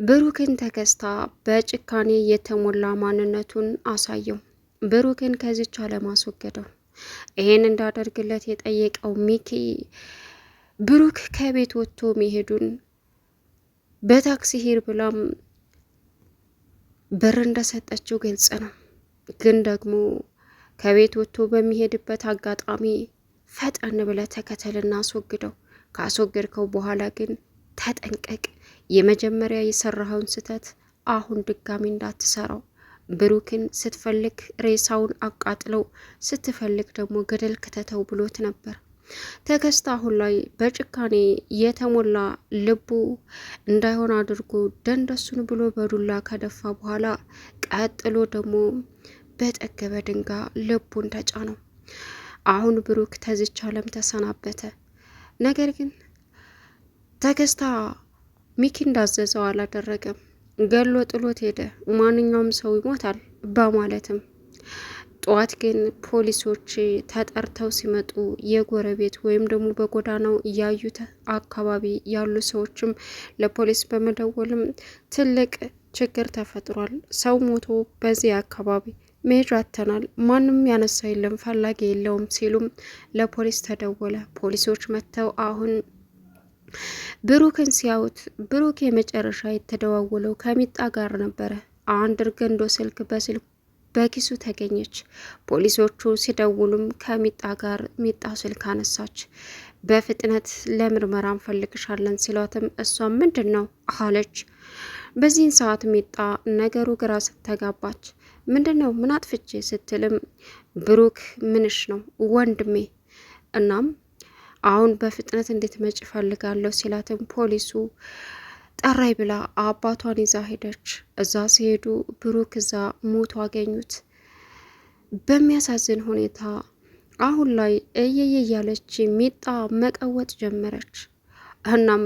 ብሩክን ተከስታ በጭካኔ የተሞላ ማንነቱን አሳየው። ብሩክን ከዚች ዓለም አስወገደው። ይሄን እንዳደርግለት የጠየቀው ሚኪ ብሩክ ከቤት ወጥቶ መሄዱን በታክሲ ሂድ ብላም ብር እንደሰጠችው ግልጽ ነው። ግን ደግሞ ከቤት ወጥቶ በሚሄድበት አጋጣሚ ፈጠን ብለ ተከተልና አስወግደው። ካስወገድከው በኋላ ግን ተጠንቀቅ። የመጀመሪያ የሰራኸውን ስህተት አሁን ድጋሚ እንዳትሰራው። ብሩክን ስትፈልግ ሬሳውን አቃጥለው፣ ስትፈልግ ደግሞ ገደል ክተተው ብሎት ነበር። ተከስታ አሁን ላይ በጭካኔ የተሞላ ልቡ እንዳይሆን አድርጎ ደንደሱን ብሎ በዱላ ከደፋ በኋላ ቀጥሎ ደግሞ በጠገበ ድንጋይ ልቡን ተጫነው። አሁን ብሩክ ተዝች ዓለም ተሰናበተ። ነገር ግን ተከስታ ሚኪ እንዳዘዘው አላደረገም። ገሎ ጥሎት ሄደ። ማንኛውም ሰው ይሞታል በማለትም ጠዋት ግን ፖሊሶች ተጠርተው ሲመጡ የጎረቤት ወይም ደግሞ በጎዳናው እያዩት አካባቢ ያሉ ሰዎችም ለፖሊስ በመደወልም ትልቅ ችግር ተፈጥሯል፣ ሰው ሞቶ በዚህ አካባቢ መሄጃ አጥተናል፣ ማንም ያነሳ የለም፣ ፈላጊ የለውም ሲሉም ለፖሊስ ተደወለ። ፖሊሶች መጥተው አሁን ብሩክን ሲያዩት ብሩክ የመጨረሻ የተደዋወለው ከሚጣ ጋር ነበረ። አንድ እርገንዶ ስልክ በኪሱ ተገኘች። ፖሊሶቹ ሲደውሉም ከሚጣ ጋር ሚጣ ስልክ አነሳች። በፍጥነት ለምርመራ እንፈልግሻለን ሲሏትም እሷም ምንድን ነው አለች። በዚህን ሰዓት ሚጣ ነገሩ ግራ ስተጋባች ምንድን ነው ምን አጥፍቼ ስትልም ብሩክ ምንሽ ነው ወንድሜ፣ እናም አሁን በፍጥነት እንዴት መጭ ፈልጋለሁ ሲላትም ፖሊሱ ጠራይ ብላ አባቷን ይዛ ሄደች። እዛ ሲሄዱ ብሩክ እዛ ሞቶ አገኙት። በሚያሳዝን ሁኔታ አሁን ላይ እየየ እያለች ሚጣ መቀወጥ ጀመረች። እናም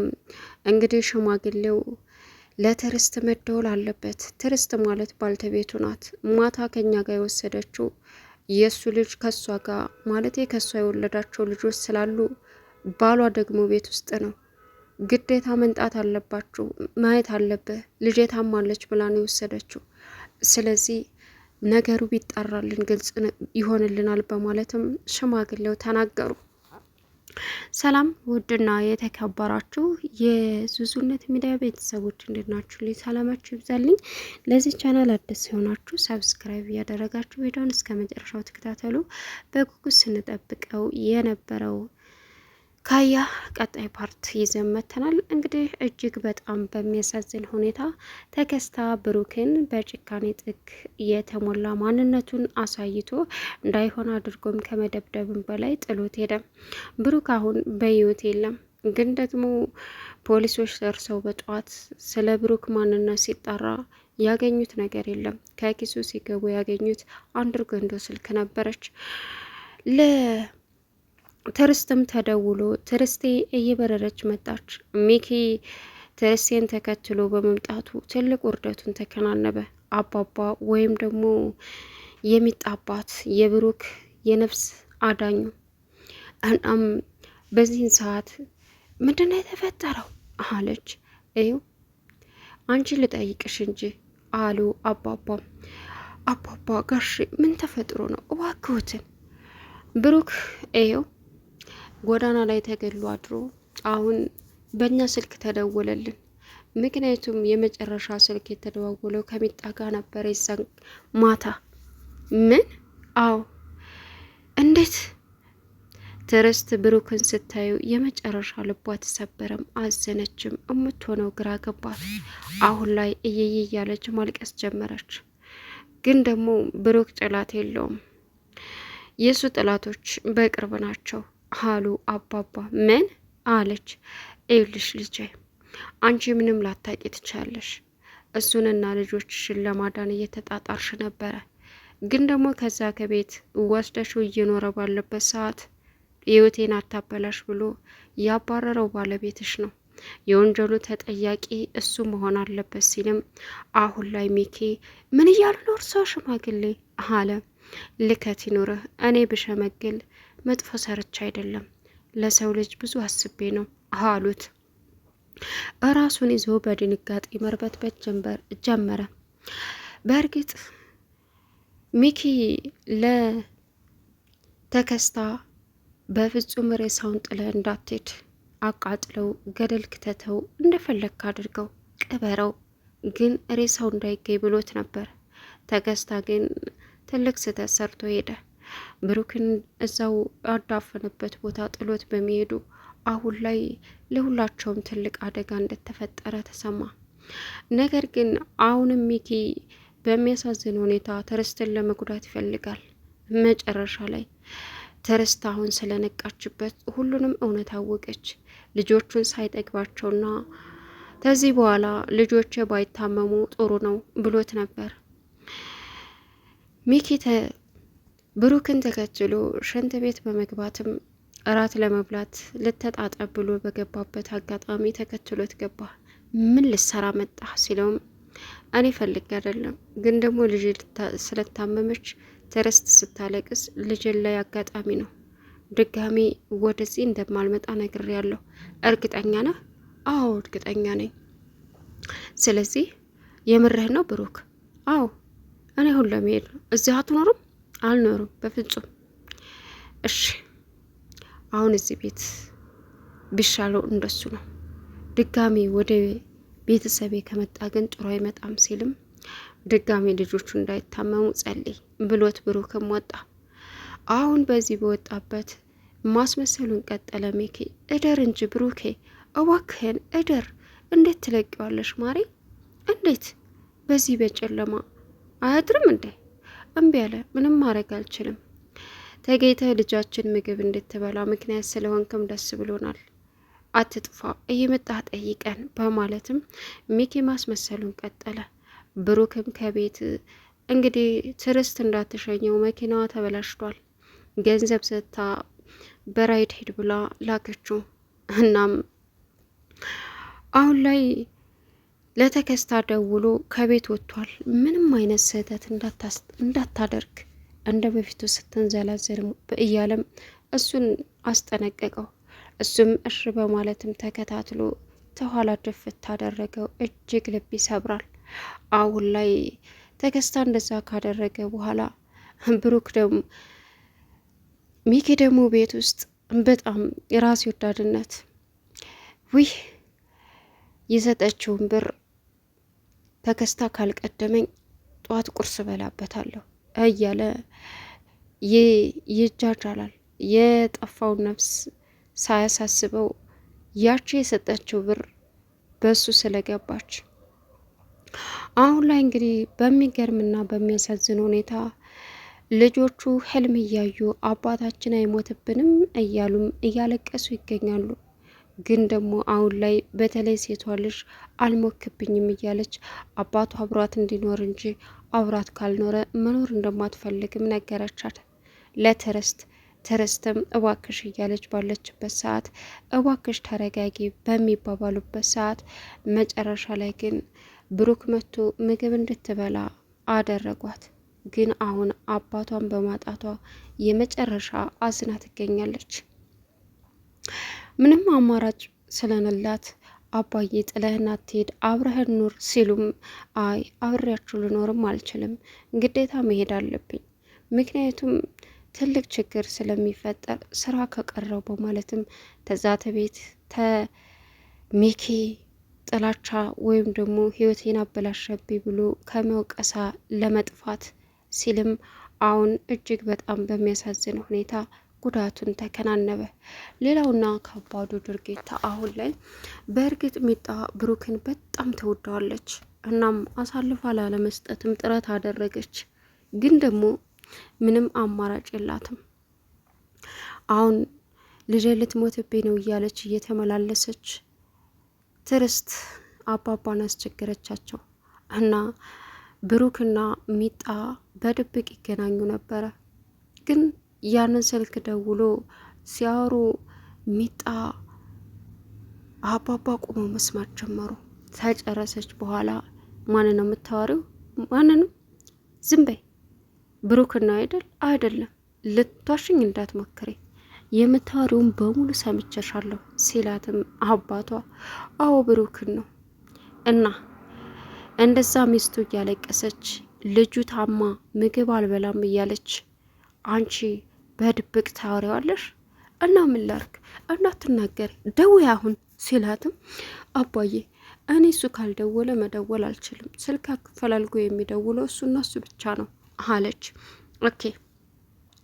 እንግዲህ ሽማግሌው ለትርስት መደወል አለበት። ትርስት ማለት ባልተቤቱ ናት። ማታ ከኛ ጋር የወሰደችው የእሱ ልጅ ከሷ ጋር ማለት ከሷ የወለዳቸው ልጆች ስላሉ ባሏ ደግሞ ቤት ውስጥ ነው። ግዴታ መንጣት አለባችሁ፣ ማየት አለብህ፣ ልጄ ታማለች ብላ ነው የወሰደችው። ስለዚህ ነገሩ ቢጣራልን ግልጽ ይሆንልናል በማለትም ሽማግሌው ተናገሩ። ሰላም ውድና የተከበራችሁ የዙዙነት ሚዲያ ቤተሰቦች እንዴት ናችሁ? ሰላማችሁ ይብዛልኝ። ለዚህ ቻናል አዲስ ሲሆናችሁ ሰብስክራይብ እያደረጋችሁ ቪዲዮውን እስከ መጨረሻው ተከታተሉ። በጉጉት ስንጠብቀው የነበረው ካያ ቀጣይ ፓርት ይዘን መጥተናል። እንግዲህ እጅግ በጣም በሚያሳዝን ሁኔታ ተከስታ ብሩክን በጭካኔ ጥግ የተሞላ ማንነቱን አሳይቶ እንዳይሆን አድርጎም ከመደብደብም በላይ ጥሎት ሄደ። ብሩክ አሁን በህይወት የለም። ግን ደግሞ ፖሊሶች ደርሰው በጠዋት ስለ ብሩክ ማንነት ሲጣራ ያገኙት ነገር የለም። ከኪሱ ሲገቡ ያገኙት አንድ እርገንዶ ስልክ ነበረች። ትርስትም ተደውሎ ትርስቴ እየበረረች መጣች። ሚኪ ትርስቴን ተከትሎ በመምጣቱ ትልቅ ውርደቱን ተከናነበ። አባባ ወይም ደግሞ የሚጣባት የብሩክ የነፍስ አዳኙ። እናም በዚህን ሰዓት ምንድነው የተፈጠረው አለች። እዩ አንቺ ልጠይቅሽ እንጂ አሉ አባባ። አባባ ጋሽ ምን ተፈጥሮ ነው እባክዎትን? ብሩክ እዩ ጎዳና ላይ ተገድሎ አድሮ አሁን በእኛ ስልክ ተደወለልን። ምክንያቱም የመጨረሻ ስልክ የተደዋወለው ከሚጣ ጋር ነበር የዛን ማታ። ምን? አዎ። እንዴት? ትርስት ብሩክን ስታዩ የመጨረሻ ልቧ ተሰበረም፣ አዘነችም። የምትሆነው ግራ ገባት። አሁን ላይ እየየ እያለች ማልቀስ ጀመረች። ግን ደግሞ ብሩክ ጥላት የለውም። የእሱ ጥላቶች በቅርብ ናቸው አሉ አባባ። ምን አለች? ይኸውልሽ ልጄ አንቺ ምንም ላታቂ ትቻለሽ። እሱንና ልጆችሽን ለማዳን እየተጣጣርሽ ነበረ። ግን ደግሞ ከዛ ከቤት ወስደሽው እየኖረ ባለበት ሰዓት ህይወቴን አታበላሽ ብሎ ያባረረው ባለቤትሽ ነው። የወንጀሉ ተጠያቂ እሱ መሆን አለበት ሲልም አሁን ላይ ሚኪ ምን እያሉ ነው እርሶ ሽማግሌ አለ። ልከት ይኑርህ፣ እኔ ብሸመግል መጥፎ ሰርቻ አይደለም፣ ለሰው ልጅ ብዙ አስቤ ነው አሉት። እራሱን ይዞ በድንጋጤ መርበትበት ጀመረ። በእርግጥ ሚኪ ለተከስታ በፍጹም ሬሳውን ጥለህ እንዳትሄድ፣ አቃጥለው ገደል ክተተው፣ እንደፈለግክ አድርገው ቅበረው፣ ግን ሬሳው እንዳይገኝ ብሎት ነበር። ተከስታ ግን ትልቅ ስህተት ሰርቶ ሄደ። ብሩክን እዛው ያዳፈነበት ቦታ ጥሎት በሚሄዱ አሁን ላይ ለሁላቸውም ትልቅ አደጋ እንደተፈጠረ ተሰማ። ነገር ግን አሁንም ሚኪ በሚያሳዝን ሁኔታ ትዕግስትን ለመጉዳት ይፈልጋል። መጨረሻ ላይ ትዕግስት አሁን ስለነቃችበት ሁሉንም እውነት አወቀች። ልጆቹን ሳይጠግባቸውና ከዚህ በኋላ ልጆች ባይታመሙ ጥሩ ነው ብሎት ነበር። ሚኪ ብሩክን ተከትሎ ሽንት ቤት በመግባትም እራት ለመብላት ልተጣጠብ ብሎ በገባበት አጋጣሚ ተከትሎት ገባ። ምን ልሰራ መጣ ሲለውም እኔ ፈልግ አይደለም፣ ግን ደግሞ ልጅ ስለታመመች ትዕግስት ስታለቅስ ልጅን ላይ አጋጣሚ ነው። ድጋሚ ወደዚህ እንደማልመጣ ነግሬያለሁ። እርግጠኛ ነህ? አዎ እርግጠኛ ነኝ። ስለዚህ የምርህ ነው ብሩክ? አዎ እኔ አሁን ለመሄድ ነው። እዚህ አትኖርም? አልኖርም በፍጹም። እሺ አሁን እዚህ ቤት ቢሻለው እንደሱ ነው። ድጋሚ ወደ ቤተሰቤ ከመጣ ግን ጥሩ አይመጣም ሲልም ድጋሚ ልጆቹ እንዳይታመሙ ጸልይ ብሎት ብሩክም ወጣ። አሁን በዚህ በወጣበት ማስመሰሉን ቀጠለ። ሚኪ እደር እንጂ ብሩኬ እባክህን እደር። እንዴት ትለቂዋለሽ ማሬ? እንዴት በዚህ በጨለማ አያድርም እንዴ? እምቢ አለ። ምንም ማድረግ አልችልም። ተገይተ ልጃችን ምግብ እንድትበላ ምክንያት ስለሆንክም ደስ ብሎናል። አትጥፋ፣ እየመጣህ ጠይቀን በማለትም ሚኪ ማስመሰሉን ቀጠለ። ብሩክም ከቤት እንግዲህ ትዕግስት እንዳትሸኘው መኪናዋ ተበላሽቷል። ገንዘብ ሰጥታ በራይድ ሄድ ብላ ላከችው። እናም አሁን ላይ ለተከስታ ደውሎ ከቤት ወጥቷል። ምንም አይነት ስህተት እንዳታደርግ እንደ በፊቱ ስትንዘላዘል እያለም እሱን አስጠነቀቀው። እሱም እሺ በማለትም ተከታትሎ ተኋላ ድፍት ታደረገው። እጅግ ልብ ይሰብራል። አሁን ላይ ተከስታ እንደዛ ካደረገ በኋላ ብሩክ ደግሞ ሚኪ ደግሞ ቤት ውስጥ በጣም የራስ ወዳድነት ውይ የሰጠችውን ብር ተከስታ ካልቀደመኝ ጠዋት ቁርስ በላበታለሁ እያለ ይጃጃላል። የጠፋውን ነፍስ ሳያሳስበው ያቺ የሰጠችው ብር በሱ ስለገባች አሁን ላይ እንግዲህ በሚገርምና በሚያሳዝን ሁኔታ ልጆቹ ህልም እያዩ አባታችን አይሞትብንም እያሉም እያለቀሱ ይገኛሉ። ግን ደግሞ አሁን ላይ በተለይ ሴቷ ልጅ አልሞክብኝም እያለች አባቱ አብሯት እንዲኖር እንጂ አብሯት ካልኖረ መኖር እንደማትፈልግም ነገረቻት ለትዕግስት። ትዕግስትም እባክሽ እያለች ባለችበት ሰዓት እባክሽ ተረጋጊ በሚባባሉበት ሰዓት መጨረሻ ላይ ግን ብሩክ መጥቶ ምግብ እንድትበላ አደረጓት። ግን አሁን አባቷን በማጣቷ የመጨረሻ አዝና ትገኛለች። ምንም አማራጭ ስለሌላት አባዬ ጥለህን አትሄድ አብረህን ኑር ሲሉም አይ አብሬያችሁ ልኖርም አልችልም፣ ግዴታ መሄድ አለብኝ፣ ምክንያቱም ትልቅ ችግር ስለሚፈጠር ስራ ከቀረው በማለትም ተዛተ ቤት ሚኪ ጥላቻ ወይም ደግሞ ህይወቴን አበላሸብኝ ብሎ ከመውቀሳ ለመጥፋት ሲልም አሁን እጅግ በጣም በሚያሳዝን ሁኔታ ጉዳቱን ተከናነበ። ሌላውና ከባዱ ድርጊት አሁን ላይ በእርግጥ ሚጣ ብሩክን በጣም ተወደዋለች። እናም አሳልፋ ላለመስጠትም ጥረት አደረገች። ግን ደግሞ ምንም አማራጭ የላትም። አሁን ልጄ ልትሞትብኝ ነው እያለች እየተመላለሰች ትዕግስት አባባን አስቸገረቻቸው እና ብሩክና ሚጣ በድብቅ ይገናኙ ነበረ። ግን ያንን ስልክ ደውሎ ሲያወሩ ሚጣ አባባ ቁመው መስማት ጀመሩ። ተጨረሰች በኋላ ማን ነው የምታወሪው? ማንንም ዝም በይ ብሩክና አይደለም ልትዋሽኝ እንዳትሞክሪ የምታወሪውን በሙሉ ሰምቼሻለሁ ሲላትም አባቷ አዎ ብሩክን ነው እና እንደዛ ሚስቱ እያለቀሰች ልጁ ታማ ምግብ አልበላም እያለች አንቺ በድብቅ ታወሪዋለሽ እና ምን ላድርግ እንዳትናገሪ ደውይ አሁን ሲላትም አባዬ እኔ እሱ ካልደወለ መደወል አልችልም፣ ስልክ አፈላልጎ የሚደውለው እሱና እሱ ብቻ ነው አለች። ኦኬ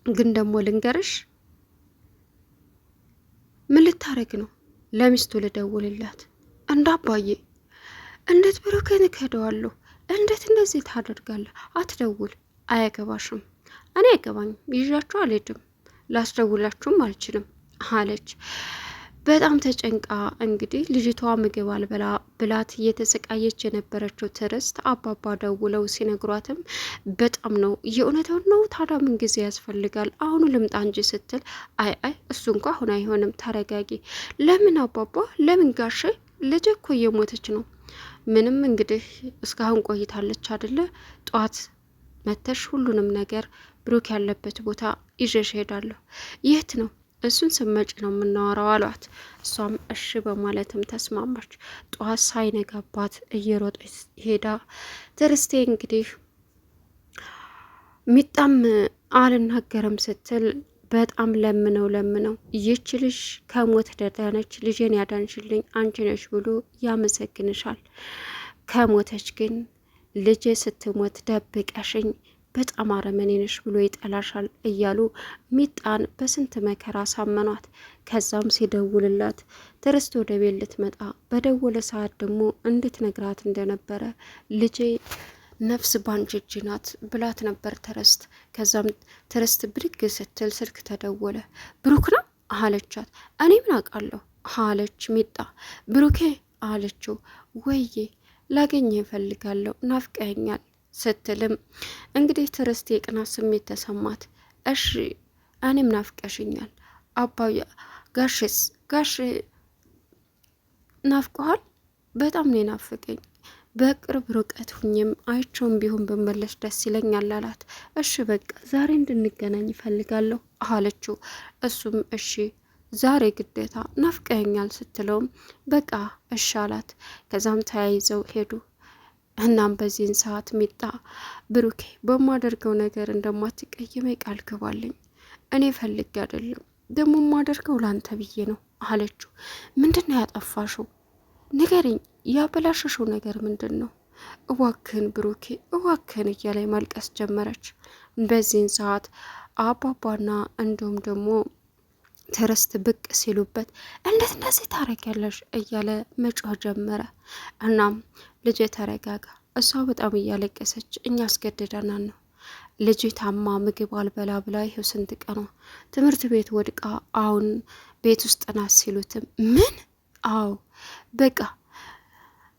ግን ደግሞ ልንገርሽ፣ ምን ልታረግ ነው? ለሚስቱ ልደውልላት። እንደ አባዬ እንዴት ብሩክን እከደዋለሁ? እንዴት እንደዚህ ታደርጋለህ? አትደውል፣ አያገባሽም። እኔ አይገባኝም፣ ይዣችሁ አልሄድም፣ ላስደውላችሁም አልችልም አለች። በጣም ተጨንቃ እንግዲህ ልጅቷ ምግብ አልበላ ብላት እየተሰቃየች የነበረችው ትዕግስት አባባ ደውለው ሲነግሯትም በጣም ነው የእውነቱን ነው። ታዲያ ምን ጊዜ ያስፈልጋል? አሁኑ ልምጣ እንጂ ስትል አይ እሱ እንኳ አሁን አይሆንም፣ ተረጋጊ። ለምን አባባ? ለምን ጋሼ? ልጅ እኮ እየሞተች ነው። ምንም እንግዲህ እስካሁን ቆይታለች አደለ? ጧት መተሽ ሁሉንም ነገር ብሩክ ያለበት ቦታ ይዤሽ ሄዳለሁ። የት ነው? እሱን ስመጭ ነው የምናወራው አሏት። እሷም እሺ በማለትም ተስማማች። ጠዋት ሳይነጋባት እየሮጠች ሄዳ ትዕግስቴ እንግዲህ ሚጣም አልናገርም ስትል በጣም ለምነው ይች ልጅ ከሞት ደዳነች፣ ልጄን ያዳንሽልኝ አንቺ ነሽ ብሎ ያመሰግንሻል። ከሞተች ግን ልጄ ስትሞት ደብቀሽኝ በጣም አረመኔንሽ ብሎ ይጠላሻል እያሉ ሚጣን በስንት መከራ ሳመኗት። ከዛም ሲደውልላት ትዕግስት ወደ ቤት ልትመጣ በደወለ ሰዓት ደግሞ እንድትነግራት እንደነበረ ልጄ ነፍስ ባንቺ እጅ ናት ብላት ነበር ትዕግስት። ከዛም ትዕግስት ብድግ ስትል ስልክ ተደወለ። ብሩክ ነው አለቻት። እኔ ምን አውቃለሁ አለች ሚጣ። ብሩኬ አለችው። ወዬ ላገኘ እፈልጋለሁ ናፍቀኸኛል ስትልም እንግዲህ ትዕግስት የቅናት ስሜት ተሰማት። እሺ እኔም ናፍቀሽኛል አባዬ፣ ጋሽስ? ጋሽ ናፍቀሃል? በጣም ነው ናፍቀኝ። በቅርብ ርቀት ሁኝም አይቸውም ቢሆን ብመለስ ደስ ይለኛል አላት። እሺ በቃ ዛሬ እንድንገናኝ ይፈልጋለሁ አለችው። እሱም እሺ ዛሬ ግዴታ ናፍቀኸኛል ስትለውም በቃ እሺ አላት። ከዛም ተያይዘው ሄዱ። እናም በዚህን ሰዓት ሚጣ ብሩኬ በማደርገው ነገር እንደማትቀየመኝ ቃል ግባልኝ። እኔ ፈልጌ አይደለም ደግሞ የማደርገው ላንተ ብዬ ነው አለችው። ምንድን ነው ያጠፋሽው? ንገሪኝ፣ ያበላሸሽው ነገር ምንድን ነው? እዋክህን ብሩኬ እዋክህን እያላይ ማልቀስ ጀመረች። በዚህን ሰዓት አባባና እንዲሁም ደግሞ ትዕግስት ብቅ ሲሉበት እንዴት እንደዚህ ታረጊያለሽ እያለ መጮህ ጀመረ። እናም ልጄ ተረጋጋ፣ እሷ በጣም እያለቀሰች እኛ አስገድደናን ነው። ልጅ ታማ ምግብ አልበላ ብላ ይኸው ስንት ቀኗ፣ ትምህርት ቤት ወድቃ አሁን ቤት ውስጥ ናት ሲሉትም ምን? አዎ በቃ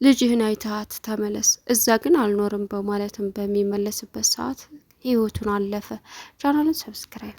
ልጅህን አይታት ተመለስ፣ እዛ ግን አልኖርም በማለትም በሚመለስበት ሰዓት ህይወቱን አለፈ። ቻናሉን ሰብስክራይብ